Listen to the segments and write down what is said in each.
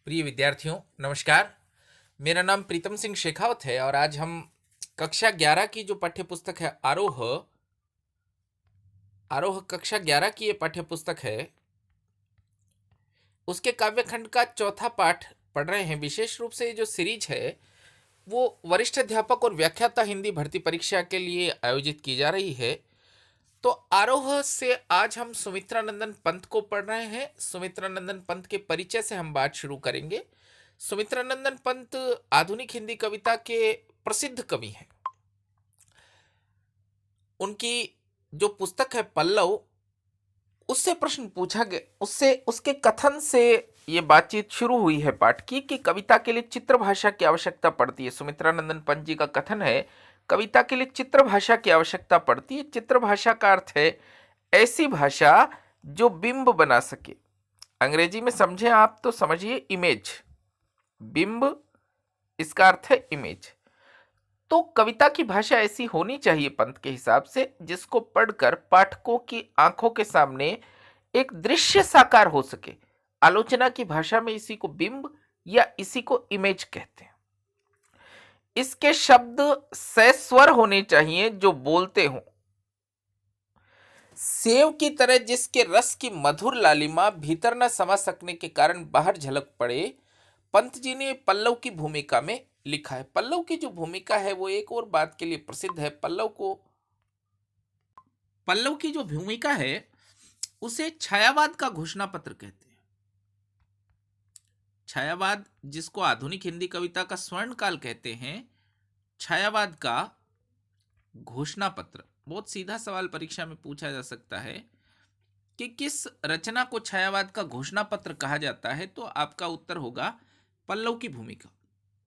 प्रिय विद्यार्थियों नमस्कार। मेरा नाम प्रीतम सिंह शेखावत है और आज हम कक्षा 11 की जो पाठ्य पुस्तक है आरोह आरोह कक्षा 11 की ये पाठ्य पुस्तक है, उसके काव्यखंड का चौथा पाठ पढ़ रहे हैं। विशेष रूप से ये जो सीरीज है वो वरिष्ठ अध्यापक और व्याख्याता हिंदी भर्ती परीक्षा के लिए आयोजित की जा रही है। तो आरोह से आज हम सुमित्रानंदन पंत को पढ़ रहे हैं। सुमित्रानंदन पंत के परिचय से हम बात शुरू करेंगे। सुमित्रानंदन पंत आधुनिक हिंदी कविता के प्रसिद्ध कवि हैं। उनकी जो पुस्तक है पल्लव, उससे प्रश्न पूछा गया, उससे उसके कथन से ये बातचीत शुरू हुई है पाठ की कि कविता के लिए चित्र भाषा की आवश्यकता पड़ती है। सुमित्रानंदन पंत जी का कथन है, कविता के लिए चित्र भाषा की आवश्यकता पड़ती है। चित्र भाषा का अर्थ है ऐसी भाषा जो बिंब बना सके। अंग्रेजी में समझे आप तो समझिए इमेज, बिंब इसका अर्थ है इमेज। तो कविता की भाषा ऐसी होनी चाहिए पंत के हिसाब से जिसको पढ़कर पाठकों की आंखों के सामने एक दृश्य साकार हो सके। आलोचना की भाषा में इसी को बिंब या इसी को इमेज कहते हैं। इसके शब्द सस्वर होने चाहिए जो बोलते हों। सेव की तरह जिसके रस की मधुर लालिमा भीतर न समा सकने के कारण बाहर झलक पड़े, पंत जी ने पल्लव की भूमिका में लिखा है। पल्लव की जो भूमिका है वो एक और बात के लिए प्रसिद्ध है। पल्लव की जो भूमिका है उसे छायावाद का घोषणा पत्र कहते हैं। छायावाद, जिसको आधुनिक हिंदी कविता का स्वर्ण काल कहते हैं, छायावाद का घोषणा पत्र। बहुत सीधा सवाल परीक्षा में पूछा जा सकता है कि किस रचना को छायावाद का घोषणा पत्र कहा जाता है, तो आपका उत्तर होगा पल्लव की भूमिका।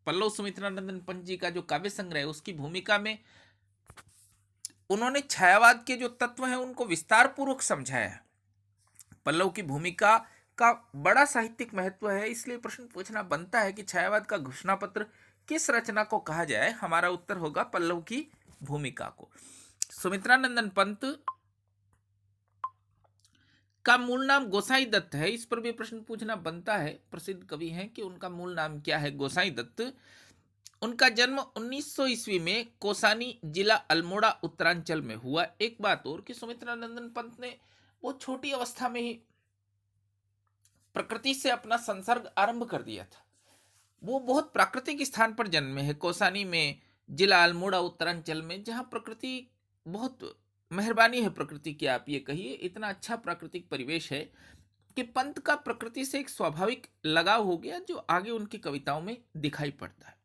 पल्लव सुमित्रानंदन पंत जी का जो काव्य संग्रह है उसकी भूमिका में उन्होंने छायावाद के जो तत्व हैं उनको विस्तार पूर्वक समझाया है। पल्लव की भूमिका का बड़ा साहित्यिक महत्व है, इसलिए प्रश्न पूछना बनता है कि छायावाद का घोषणा पत्र किस रचना को कहा जाए। हमारा उत्तर होगा पल्लव की भूमिका को। सुमित्रानंदन पंत का मूल नाम गोसाई दत्त है, इस पर भी प्रश्न पूछना बनता है। प्रसिद्ध कवि हैं कि उनका मूल नाम क्या है, गोसाई दत्त। उनका जन्म 1900 ईस्वी में कोसानी जिला अल्मोड़ा उत्तरांचल में हुआ। एक बात और कि सुमित्रानंदन पंत ने वो छोटी अवस्था में ही प्रकृति से अपना संसर्ग आरंभ कर दिया था। वो बहुत प्राकृतिक स्थान पर जन्मे हैं, कोसानी में, जिला अल्मोड़ा उत्तरांचल में, जहां प्रकृति बहुत मेहरबानी है। प्रकृति की आप ये कहिए, इतना अच्छा प्राकृतिक परिवेश है कि पंत का प्रकृति से एक स्वाभाविक लगाव हो गया जो आगे उनकी कविताओं में दिखाई पड़ता है।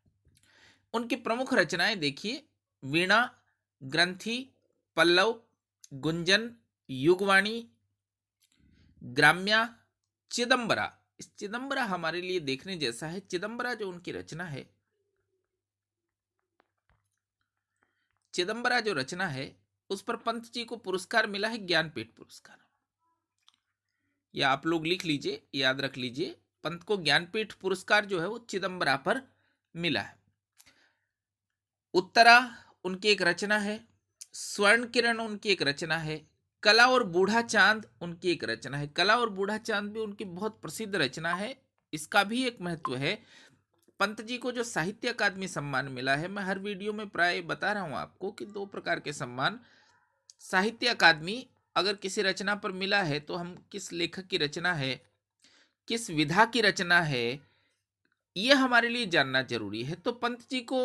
उनकी प्रमुख रचनाएं देखिए, वीणा, ग्रंथि, पल्लव, गुंजन, युगवाणी, ग्राम्या, चिदंबरा। इस चिदंबरा हमारे लिए देखने जैसा है। चिदंबरा जो उनकी रचना है, चिदंबरा जो रचना है उस पर पंत जी को पुरस्कार मिला है, ज्ञानपीठ पुरस्कार। या आप लोग लिख लीजिए, याद रख लीजिए, पंत को ज्ञानपीठ पुरस्कार जो है वो चिदंबरा पर मिला है। उत्तरा उनकी एक रचना है, स्वर्ण किरण उनकी एक रचना है, कला और बूढ़ा चांद उनकी एक रचना है। कला और बूढ़ा चांद भी उनकी बहुत प्रसिद्ध रचना है। इसका भी एक महत्व है। पंत जी को जो साहित्य अकादमी सम्मान मिला है, मैं हर वीडियो में प्राय बता रहा हूं आपको कि दो प्रकार के सम्मान साहित्य अकादमी अगर किसी रचना पर मिला है तो हम किस लेखक की रचना है, किस विधा की रचना है, यह हमारे लिए जानना जरूरी है। तो पंत जी को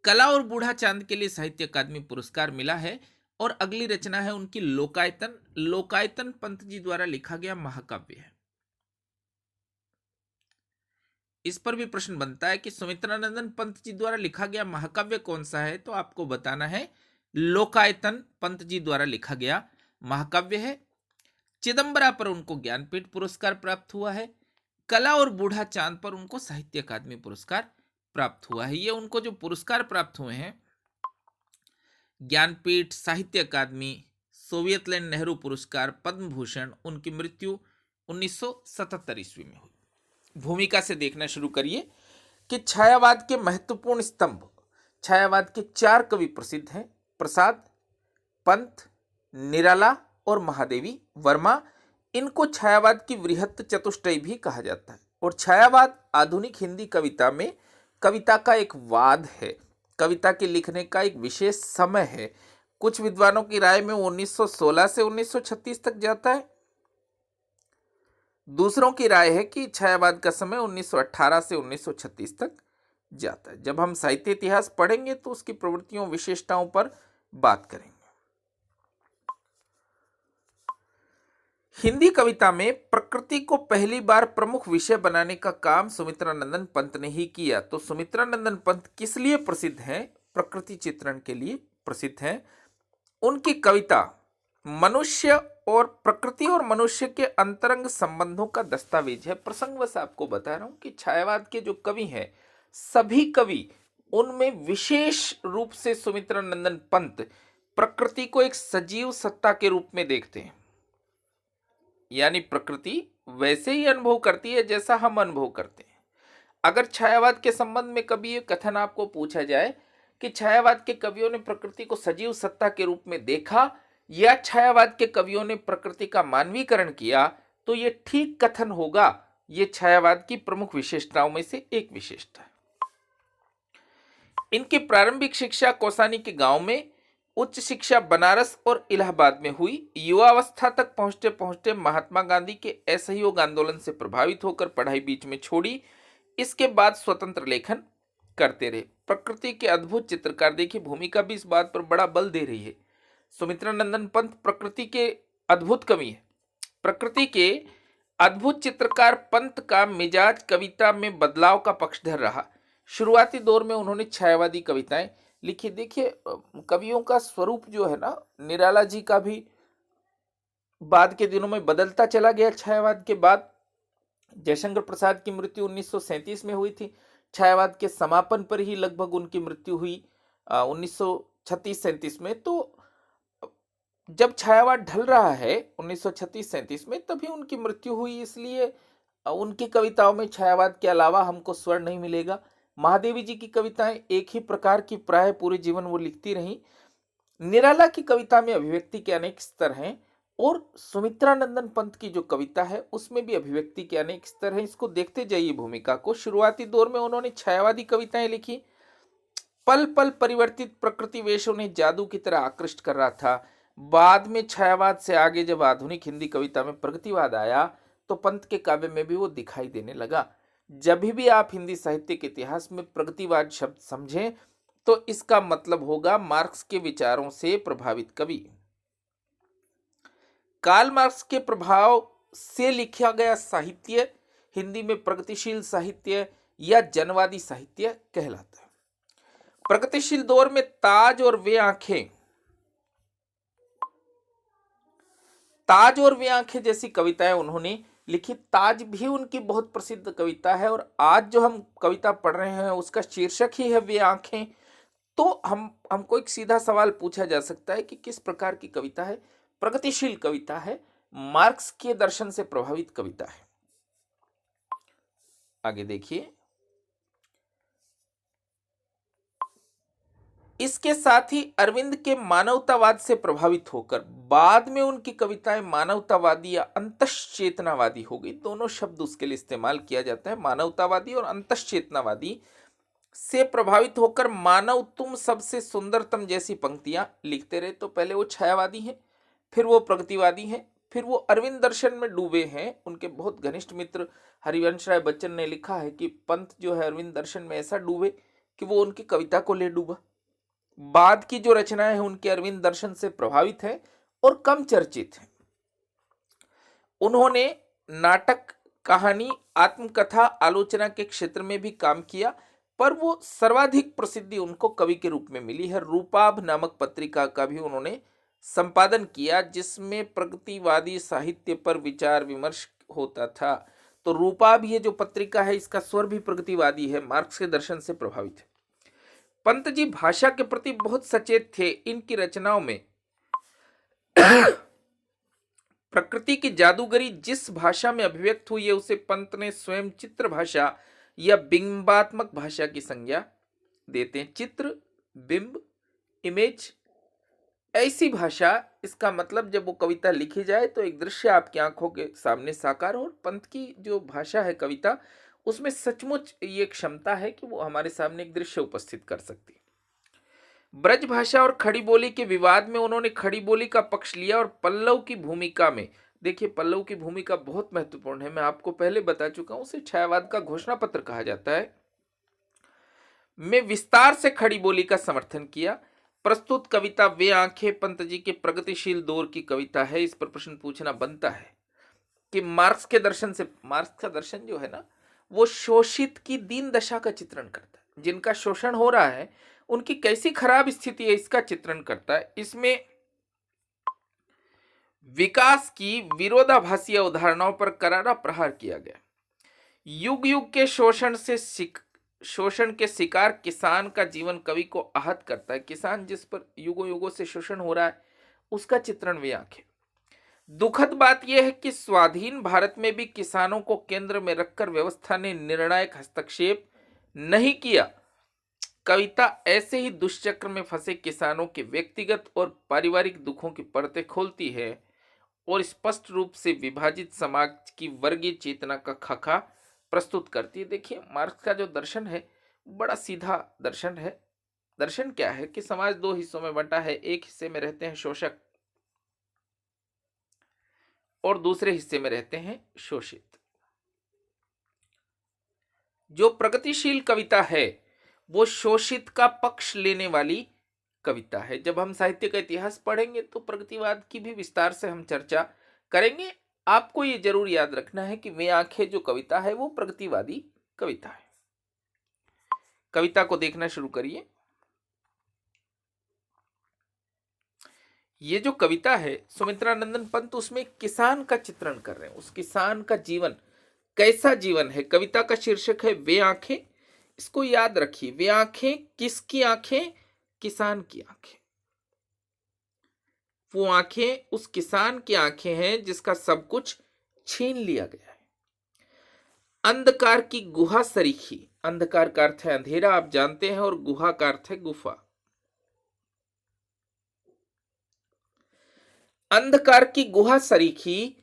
कला और बूढ़ा चांद के लिए साहित्य अकादमी पुरस्कार मिला है। और अगली रचना है उनकी लोकायतन। लोकायतन पंत जी द्वारा लिखा गया महाकाव्य है। इस पर भी प्रश्न बनता है कि सुमित्रानंदन पंत जी द्वारा लिखा गया महाकाव्य कौन सा है, तो आपको बताना है लोकायतन पंत जी द्वारा लिखा गया महाकाव्य है। चिदंबरा पर उनको ज्ञानपीठ पुरस्कार प्राप्त हुआ है। कला और बूढ़ा चांद पर उनको साहित्य अकादमी पुरस्कार प्राप्त हुआ है। ये उनको जो पुरस्कार प्राप्त हुए हैं, ज्ञानपीठ, साहित्य अकादमी, सोवियत लैंड नेहरू पुरस्कार, पद्म भूषण, उनकी मृत्यु 1977 ईस्वी में हुई। भूमिका से देखना शुरू करिए कि छायावाद के महत्वपूर्ण स्तंभ, छायावाद के 4 कवि प्रसिद्ध हैं, प्रसाद, पंत, निराला और महादेवी वर्मा। इनको छायावाद की वृहत चतुष्टय भी कहा जाता है। और छायावाद आधुनिक हिंदी कविता में कविता का एक वाद है, कविता के लिखने का एक विशेष समय है। कुछ विद्वानों की राय में 1916 से 1936 तक जाता है। दूसरों की राय है कि छायावाद का समय 1918 से 1936 तक जाता है। जब हम साहित्य इतिहास पढ़ेंगे तो उसकी प्रवृत्तियों विशेषताओं पर बात करेंगे। हिंदी कविता में प्रकृति को पहली बार प्रमुख विषय बनाने का काम सुमित्रानंदन पंत ने ही किया। तो सुमित्रानंदन पंत किस लिए प्रसिद्ध हैं? प्रकृति चित्रण के लिए प्रसिद्ध हैं। उनकी कविता मनुष्य और प्रकृति और मनुष्य के अंतरंग संबंधों का दस्तावेज है। प्रसंगवश आपको बता रहा हूं कि छायावाद के जो कवि हैं, सभी कवि, उनमें विशेष रूप से सुमित्रानंदन पंत प्रकृति को एक सजीव सत्ता के रूप में देखते हैं। यानी प्रकृति वैसे ही अनुभव करती है जैसा हम अनुभव करते हैं। अगर छायावाद के संबंध में कभी ये कथन आपको पूछा जाए कि छायावाद के कवियों ने प्रकृति को सजीव सत्ता के रूप में देखा या छायावाद के कवियों ने प्रकृति का मानवीकरण किया, तो ये ठीक कथन होगा। ये छायावाद की प्रमुख विशेषताओं में से एक विशेषता है। इनकी प्रारंभिक शिक्षा कौसानी के गांव में, उच्च शिक्षा बनारस और इलाहाबाद में हुई। युवावस्था तक पहुंचते पहुंचते महात्मा गांधी के असहयोग आंदोलन से प्रभावित होकर पढ़ाई बीच में छोड़ी। इसके बाद स्वतंत्र लेखन करते रहे। प्रकृति के अद्भुत चित्रकार, देखिए भूमिका भी इस बात पर बड़ा बल दे रही है। सुमित्रानंदन पंत प्रकृति के अद्भुत कवि हैं। प्रकृति के अद्भुत चित्रकार पंत का मिजाज कविता में बदलाव का पक्षधर रहा। शुरुआती दौर में उन्होंने छायावादी कविताएं लिखी। देखिए कवियों का स्वरूप जो है ना, निराला जी का भी बाद के दिनों में बदलता चला गया। छायावाद के बाद जयशंकर प्रसाद की मृत्यु 1937 में हुई थी। छायावाद के समापन पर ही लगभग उनकी मृत्यु हुई 1936-37 में। तो जब छायावाद ढल रहा है 1936-37 में, तभी उनकी मृत्यु हुई। इसलिए उनकी कविताओं में छायावाद के अलावा हमको स्वर नहीं मिलेगा। महादेवी जी की कविताएं एक ही प्रकार की प्राय पूरे जीवन वो लिखती रहीं। निराला की कविता में अभिव्यक्ति के अनेक स्तर हैं और सुमित्रानंदन पंत की जो कविता है उसमें भी अभिव्यक्ति के अनेक स्तर हैं। इसको देखते जाइए भूमिका को। शुरुआती दौर में उन्होंने छायावादी कविताएं लिखी। पल पल परिवर्तित प्रकृति वेश उन्हें जादू की तरह आकृष्ट कर रहा था। बाद में छायावाद से आगे जब आधुनिक हिंदी कविता में प्रगतिवाद आया तो पंत के काव्य में भी वो दिखाई देने लगा। जब भी आप हिंदी साहित्य के इतिहास में प्रगतिवाद शब्द समझें तो इसका मतलब होगा मार्क्स के विचारों से प्रभावित कवि। कार्ल मार्क्स के प्रभाव से लिखा गया साहित्य हिंदी में प्रगतिशील साहित्य या जनवादी साहित्य कहलाता है। प्रगतिशील दौर में ताज और वे आंखें जैसी कविताएं उन्होंने लिखी। ताज भी उनकी बहुत प्रसिद्ध कविता है और आज जो हम कविता पढ़ रहे हैं उसका शीर्षक ही है वे आंखें। तो हमको एक सीधा सवाल पूछा जा सकता है कि किस प्रकार की कविता है? प्रगतिशील कविता है, मार्क्स के दर्शन से प्रभावित कविता है। आगे देखिए, इसके साथ ही अरविंद के मानवतावाद से प्रभावित होकर बाद में उनकी कविताएं मानवतावादी या अंतश्चेतनावादी हो गई। दोनों शब्द उसके लिए इस्तेमाल किया जाता है, मानवतावादी और अंतश्चेतनावादी से प्रभावित होकर मानव तुम सबसे सुंदरतम जैसी पंक्तियां लिखते रहे। तो पहले वो छायावादी हैं, फिर वो प्रगतिवादी हैं, फिर वो अरविंद दर्शन में डूबे हैं। उनके बहुत घनिष्ठ मित्र हरिवंश राय बच्चन ने लिखा है कि पंत जो है अरविंद दर्शन में ऐसा डूबे कि वो उनकी कविता को ले डूबा। बाद की जो रचनाएं हैं उनके अरविंद दर्शन से प्रभावित है और कम चर्चित है। उन्होंने नाटक, कहानी, आत्मकथा, आलोचना के क्षेत्र में भी काम किया, पर वो सर्वाधिक प्रसिद्धि उनको कवि के रूप में मिली है। रूपाभ नामक पत्रिका का भी उन्होंने संपादन किया जिसमें प्रगतिवादी साहित्य पर विचार विमर्श होता था। तो रूपाभ ये जो पत्रिका है इसका स्वर भी प्रगतिवादी है, मार्क्स के दर्शन से प्रभावित है। पंत जी भाषा के प्रति बहुत सचेत थे। इनकी रचनाओं में प्रकृति की जादूगरी जिस भाषा में अभिव्यक्त हुई है उसे पंत ने स्वयं चित्र भाषा या बिंबात्मक भाषा की संज्ञा देते हैं। चित्र, बिंब, इमेज, ऐसी भाषा, इसका मतलब जब वो कविता लिखी जाए तो एक दृश्य आपकी आंखों के सामने साकार हो। और पंत की जो भाषा है कविता, उसमें सचमुच ये क्षमता है कि वो हमारे सामने एक दृश्य उपस्थित कर सकती है। ब्रज भाषा और खड़ी बोली के विवाद में उन्होंने खड़ी बोली का पक्ष लिया और पल्लव की भूमिका में, देखिए पल्लव की भूमिका बहुत महत्वपूर्ण है, मैं आपको पहले बता चुका हूं, उसे छायावाद का घोषणा पत्र कहा जाता है, में विस्तार से खड़ी बोली का समर्थन किया। प्रस्तुत कविता वे आंखें पंत जी के प्रगतिशील दौर की कविता है। इस पर प्रश्न पूछना बनता है कि मार्क्स के दर्शन से, मार्क्स का दर्शन जो है ना, वो शोषित की दीन दशा का चित्रण करता है, जिनका शोषण हो रहा है उनकी कैसी खराब स्थिति है इसका चित्रण करता है। इसमें विकास की विरोधाभासी अवधारणाओं पर करारा प्रहार किया गया। युग युग के शोषण के शिकार किसान का जीवन कवि को आहत करता है। किसान जिस पर युगों युगों से शोषण हो रहा है उसका चित्रण वे आंखें। दुखद बात यह है कि स्वाधीन भारत में भी किसानों को केंद्र में रखकर व्यवस्था ने निर्णायक हस्तक्षेप नहीं किया। कविता ऐसे ही दुष्चक्र में फंसे किसानों के व्यक्तिगत और पारिवारिक दुखों की परतें खोलती है और स्पष्ट रूप से विभाजित समाज की वर्गीय चेतना का खाका प्रस्तुत करती है। देखिए मार्क्स का जो दर्शन है बड़ा सीधा दर्शन है। दर्शन क्या है कि समाज दो हिस्सों में बंटा है, एक हिस्से में रहते हैं शोषक और दूसरे हिस्से में रहते हैं शोषित। जो प्रगतिशील कविता है वो शोषित का पक्ष लेने वाली कविता है। जब हम साहित्य का इतिहास पढ़ेंगे तो प्रगतिवाद की भी विस्तार से हम चर्चा करेंगे। आपको ये जरूर याद रखना है कि वे आंखें जो कविता है वो प्रगतिवादी कविता है। कविता को देखना शुरू करिए। ये जो कविता है सुमित्रानंदन पंत उसमें किसान का चित्रण कर रहे हैं, उस किसान का जीवन कैसा जीवन है। कविता का शीर्षक है वे आंखें। इसको याद रखिए, वे आंखें किसकी आंखें? किसान की आंखें। वो आंखें उस किसान की आंखें हैं जिसका सब कुछ छीन लिया गया है। अंधकार की गुहा सरीखी, अंधकार का अर्थ है अंधेरा आप जानते हैं, और गुहा का अर्थ है गुफा। अंधकार की गुहा सरीखी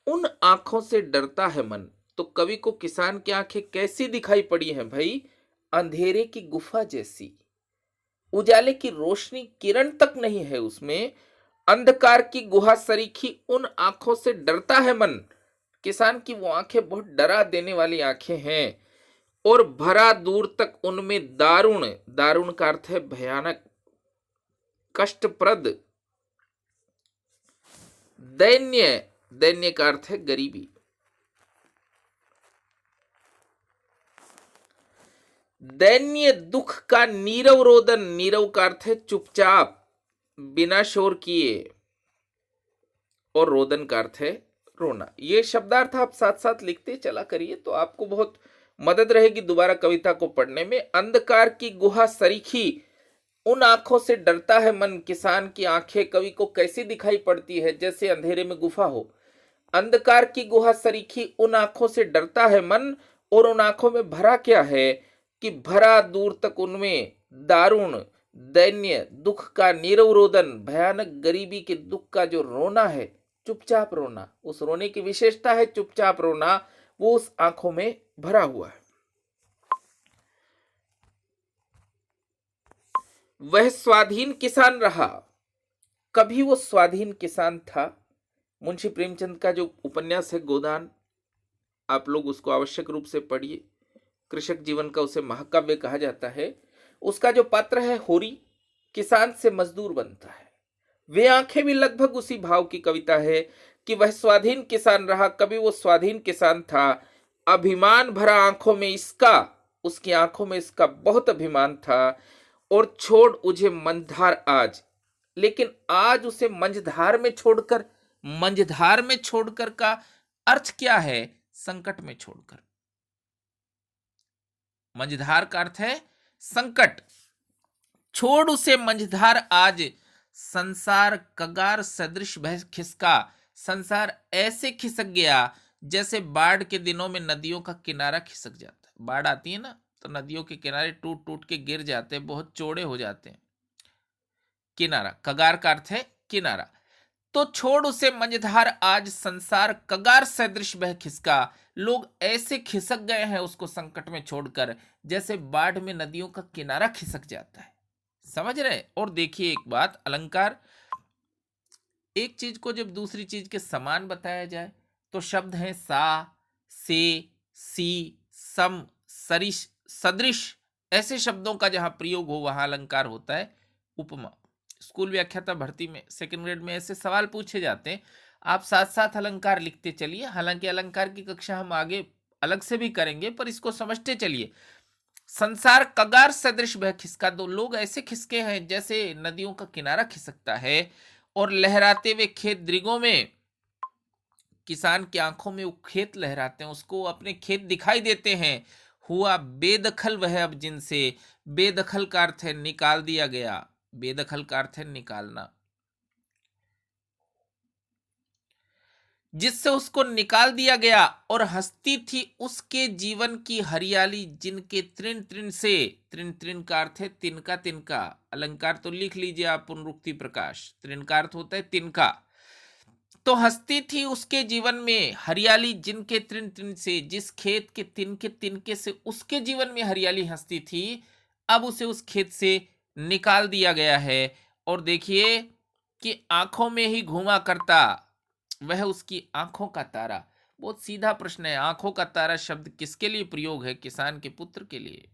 उन आंखों से डरता है मन। तो कवि को किसान की आंखें कैसी दिखाई पड़ी हैं भाई? अंधेरे की गुफा जैसी, उजाले की रोशनी किरण तक नहीं है उसमें। अंधकार की गुहा सरीखी उन आंखों से डरता है मन। किसान की वो आंखें बहुत डरा देने वाली आंखें हैं, और भरा दूर तक उनमें दारुण, दारुण का अर्थ है भयानक, कष्टप्रद, दैन्य, दैन्य का अर्थ है गरीबी, दैन्य दुख का नीरव रोदन, नीरव का अर्थ है चुपचाप बिना शोर किए, और रोदन का अर्थ है रोना। ये शब्दार्थ आप साथ साथ लिखते चला करिए तो आपको बहुत मदद रहेगी दोबारा कविता को पढ़ने में। अंधकार की गुहा सरीखी उन आंखों से डरता है मन। किसान की आंखें कवि को कैसी दिखाई पड़ती है? जैसे अंधेरे में गुफा हो। अंधकार की गुहा सरीखी उन आंखों से डरता है मन, और उन आंखों में भरा क्या है कि भरा दूर तक उनमें दारुण, दैन्य दुख का नीरव रोदन, भयानक गरीबी के दुख का जो रोना है, चुपचाप रोना, उस रोने की विशेषता है चुपचाप रोना, वो उस आंखों में भरा हुआ है। वह स्वाधीन किसान रहा, कभी वो स्वाधीन किसान था। मुंशी प्रेमचंद का जो उपन्यास है गोदान, आप लोग उसको आवश्यक रूप से पढ़िए। कृषक जीवन का उसे महाकाव्य कहा जाता है। उसका जो पात्र है होरी, किसान से मजदूर बनता है। वे आंखें भी लगभग उसी भाव की कविता है कि वह स्वाधीन किसान रहा, कभी वो स्वाधीन किसान था। अभिमान भरा आंखों में इसका, उसकी आंखों में इसका बहुत अभिमान था। और छोड़ उसे मंझधार आज, लेकिन आज उसे मंझधार में छोड़कर, मंझधार में छोड़कर का अर्थ क्या है? संकट में छोड़कर। मंझधार का अर्थ है संकट। छोड़ उसे मंझधार आज, संसार कगार सदृश भय खिसका। संसार ऐसे खिसक गया जैसे बाढ़ के दिनों में नदियों का किनारा खिसक जाता है। बाढ़ आती है ना तो नदियों के किनारे टूट टूट के गिर जाते हैं, बहुत चौड़े हो जाते हैं। किनारा, कगार का अर्थ है किनारा। तो छोड़ उसे मझधार आज संसार, कगार सदृश बह खिसका। लोग ऐसे खिसक गए हैं उसको संकट में छोड़कर, जैसे बाढ़ में नदियों का किनारा खिसक जाता है। समझ रहे? और देखिए एक बात, अलंकार, एक चीज को जब दूसरी चीज के समान बताया जाए तो शब्द हैं सा, से, सी, सम, सरिश, सदृश। ऐसे शब्दों का जहां प्रयोग हो वहां अलंकार होता है उपमा। स्कूल व्याख्याता भर्ती में सेकंड ग्रेड में ऐसे सवाल पूछे जाते हैं, आप साथ साथ अलंकार लिखते चलिए। हालांकि अलंकार की कक्षा हम आगे अलग से भी करेंगे, पर इसको समझते चलिए। संसार कगार सदृश बह खिसका, दो लोग ऐसे खिसके हैं जैसे नदियों का किनारा खिसकता है। और लहराते हुए खेत दृगों में, किसान की आंखों में वो खेत लहराते हैं, उसको अपने खेत दिखाई देते हैं। हुआ बेदखल वह अब जिनसे, बेदखल का अर्थ है निकाल दिया गया, बेदखल का अर्थ है निकालना, जिससे उसको निकाल दिया गया। और हंसती थी उसके जीवन की हरियाली, जिनके तृण तृण से, तृण तृण का अर्थ है तिनका तिनका, अलंकार तो लिख लीजिए आप, पुनरुक्ति प्रकाश, तृण का अर्थ होता है तिनका। तो हंसती थी उसके जीवन में हरियाली, जिनके तृण तृण से, जिस खेत के तिनके तिनके से उसके जीवन में हरियाली हंसती थी, अब उसे उस खेत से निकाल दिया गया है। और देखिए कि आंखों में ही घूमा करता वह उसकी आंखों का तारा। बहुत सीधा प्रश्न है, आंखों का तारा शब्द किसके लिए प्रयोग है? किसान के पुत्र के लिए।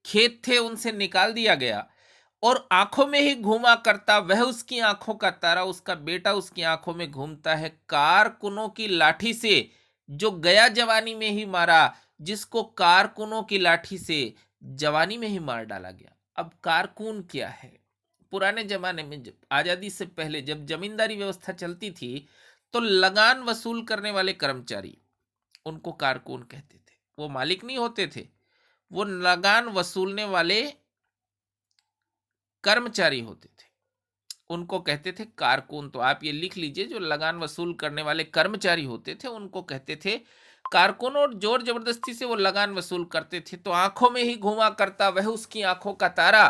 खेत थे उनसे निकाल दिया गया, और आंखों में ही घूमा करता वह उसकी आंखों का तारा, उसका बेटा उसकी आंखों में घूमता है। कारकुनों की लाठी से जो गया जवानी में ही मारा, जिसको कारकुनों की लाठी से जवानी में ही मार डाला गया। अब कारकुन क्या है? पुराने जमाने में, जब आजादी से पहले जब जमींदारी व्यवस्था चलती थी, तो लगान वसूल करने वाले कर्मचारी, उनको कारकुन कहते थे। वो मालिक नहीं होते थे, वो लगान वसूलने वाले कर्मचारी होते थे, उनको कहते थे कारकुन। तो आप ये लिख लीजिए, जो लगान वसूल करने वाले कर्मचारी होते थे उनको कहते थे कारकुन। और जोर जबरदस्ती से वो लगान वसूल करते थे। तो आंखों में ही घुमा करता वह उसकी आंखों का तारा,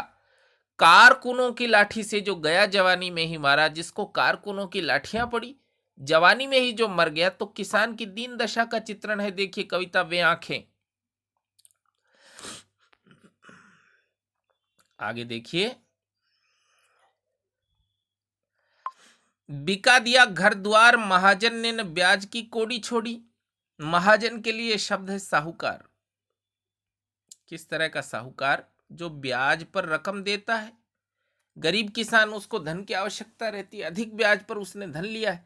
कारकुनों की लाठी से जो गया जवानी में ही मारा, जिसको कारकुनों की लाठियां पड़ी, जवानी में ही जो मर गया। तो किसान की दीन दशा का चित्रण है, देखिए कविता वे आंखें। आगे देखिए, बिका दिया घर द्वार महाजन ने न ब्याज की कोड़ी छोड़ी। महाजन के लिए शब्द है साहूकार। किस तरह का साहूकार? जो ब्याज पर रकम देता है। गरीब किसान, उसको धन की आवश्यकता रहती है, अधिक ब्याज पर उसने धन लिया है,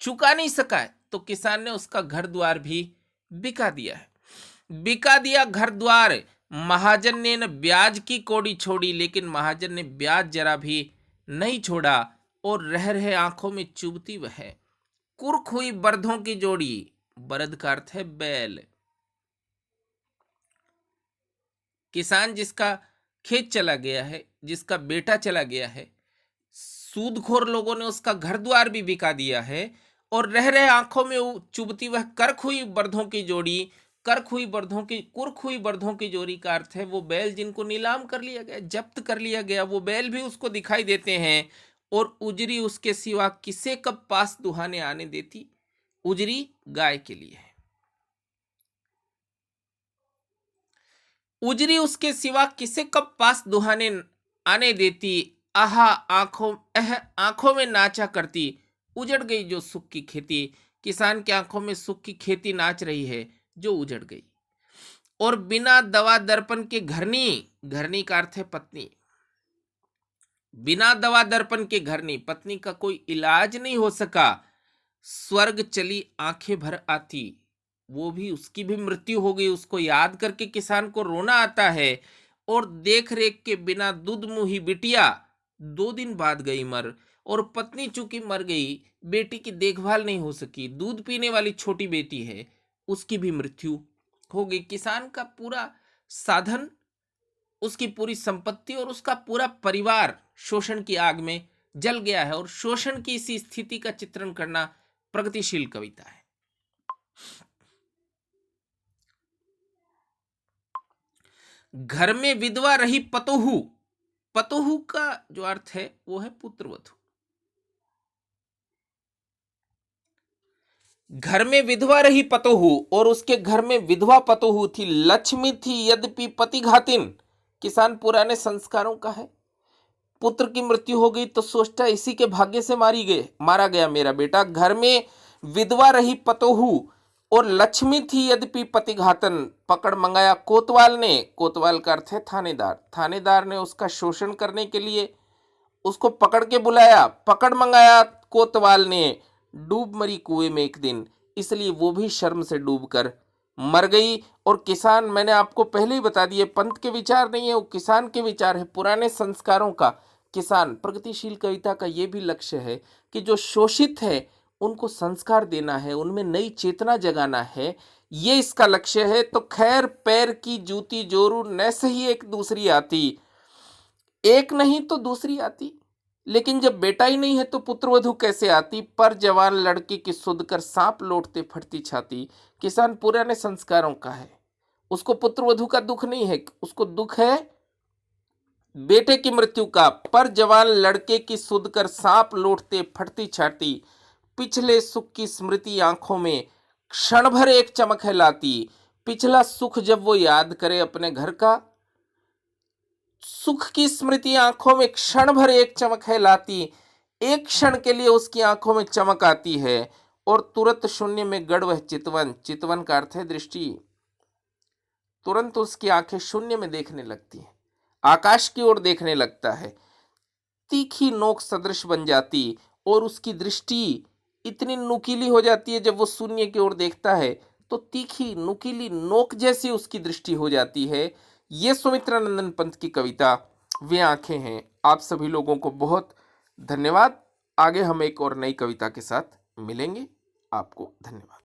चुका नहीं सका है, तो किसान ने उसका घर द्वार भी बिका दिया है। बिका दिया घर द्वार महाजन ने न ब्याज की कोड़ी छोड़ी, लेकिन महाजन ने ब्याज जरा भी नहीं छोड़ा। और रह रहे आंखों में चुभती वह कुर्क हुई बरधों की जोड़ी। बरद का अर्थ है बैल। किसान जिसका खेत चला गया है, जिसका बेटा चला गया है, सूदखोर लोगों ने उसका घर द्वार भी बिका दिया है, और रह रहे आंखों में चुभती वह कर्क हुई बरधों की जोड़ी। कर्क हुई बरधों की, कुर्क हुई बरधों की जोड़ी का अर्थ है वो बैल जिनको नीलाम कर लिया गया, जब्त कर लिया गया, वो बैल भी उसको दिखाई देते हैं। और उजरी उसके सिवा किसे कब पास दुहाने आने देती। उजरी गाय के लिए है। उजरी उसके सिवा किसे कब पास दुहाने आने देती। आहा आंखों में नाचा करती। उजड़ गई जो सुख की खेती। किसान की आंखों में सुख की खेती नाच रही है जो उजड़ गई। और बिना दवा दर्पण के घरनी, घरनी का अर्थ है पत्नी, बिना दवा दर्पण के घरनी, पत्नी का कोई इलाज नहीं हो सका। स्वर्ग चली आंखें भर आती, वो भी, उसकी भी मृत्यु हो गई, उसको याद करके किसान को रोना आता है। और देख रेख के बिना दूध मुही बिटिया, 2 दिन बाद गई मर। और पत्नी चूंकि मर गई, बेटी की देखभाल नहीं हो सकी, दूध पीने वाली छोटी बेटी है, उसकी भी मृत्यु हो गई। किसान का पूरा साधन, उसकी पूरी संपत्ति और उसका पूरा परिवार शोषण की आग में जल गया है। और शोषण की इसी स्थिति का चित्रण करना प्रगतिशील कविता है। घर में विधवा रही पतोहू, पतोहू का जो अर्थ है वो है पुत्रवधू। घर में विधवा रही पतोहू और उसके घर में विधवा पतोहू थी, लक्ष्मी थी यद्यपि पतिघातिन। किसान पुराने संस्कारों का है। पुत्र की मृत्यु हो गई तो सोचता इसी के भाग्य से मारा गया मेरा बेटा। घर में विधवा रही पतोहू और लक्ष्मी थी यद्यपि पतिघातन। पकड़ मंगाया कोतवाल ने, कोतवाल का अर्थ है थानेदार। थानेदार ने उसका शोषण करने के लिए उसको पकड़ के बुलाया, पकड़ मंगाया कोतवाल ने। डूब मरी कुएं में एक दिन, इसलिए वो भी शर्म से डूबकर मर गई। और किसान, मैंने आपको पहले ही बता दिए, पंत के विचार नहीं है, वो किसान के विचार है, पुराने संस्कारों का किसान। प्रगतिशील कविता का ये भी लक्ष्य है कि जो शोषित है उनको संस्कार देना है, उनमें नई चेतना जगाना है, ये इसका लक्ष्य है। तो खैर पैर की जूती जोरू न सही एक दूसरी आती, एक नहीं तो दूसरी आती, लेकिन जब बेटा ही नहीं है तो पुत्रवधू कैसे आती। पर जवान लड़की की सुध कर सांप लौटते फटती छाती। किसान पुराने संस्कारों का है, उसको पुत्रवधू का दुख नहीं है, उसको दुख है बेटे की मृत्यु का। पर जवान लड़के की सुध कर सांप लौटते फटती छाती। पिछले सुख की स्मृति आंखों में क्षण भर एक चमक है लाती। पिछला सुख जब वो याद करे अपने घर का, सुख की स्मृति आंखों में क्षण भर एक चमक है लाती। एक क्षण के लिए उसकी आंखों में चमक आती है और तुरंत शून्य में गड़ वह चितवन। चितवन का अर्थ है दृष्टि। तुरंत उसकी आंखें शून्य में देखने लगती हैं, आकाश की ओर देखने लगता है। तीखी नोक सदृश बन जाती और उसकी दृष्टि इतनी नुकीली हो जाती है, जब वो शून्य की ओर देखता है तो तीखी नुकीली नोक जैसी उसकी दृष्टि हो जाती है। ये सुमित्रानंदन पंत की कविता वे आंखें हैं। आप सभी लोगों को बहुत धन्यवाद। आगे हम एक और नई कविता के साथ मिलेंगे। आपको धन्यवाद।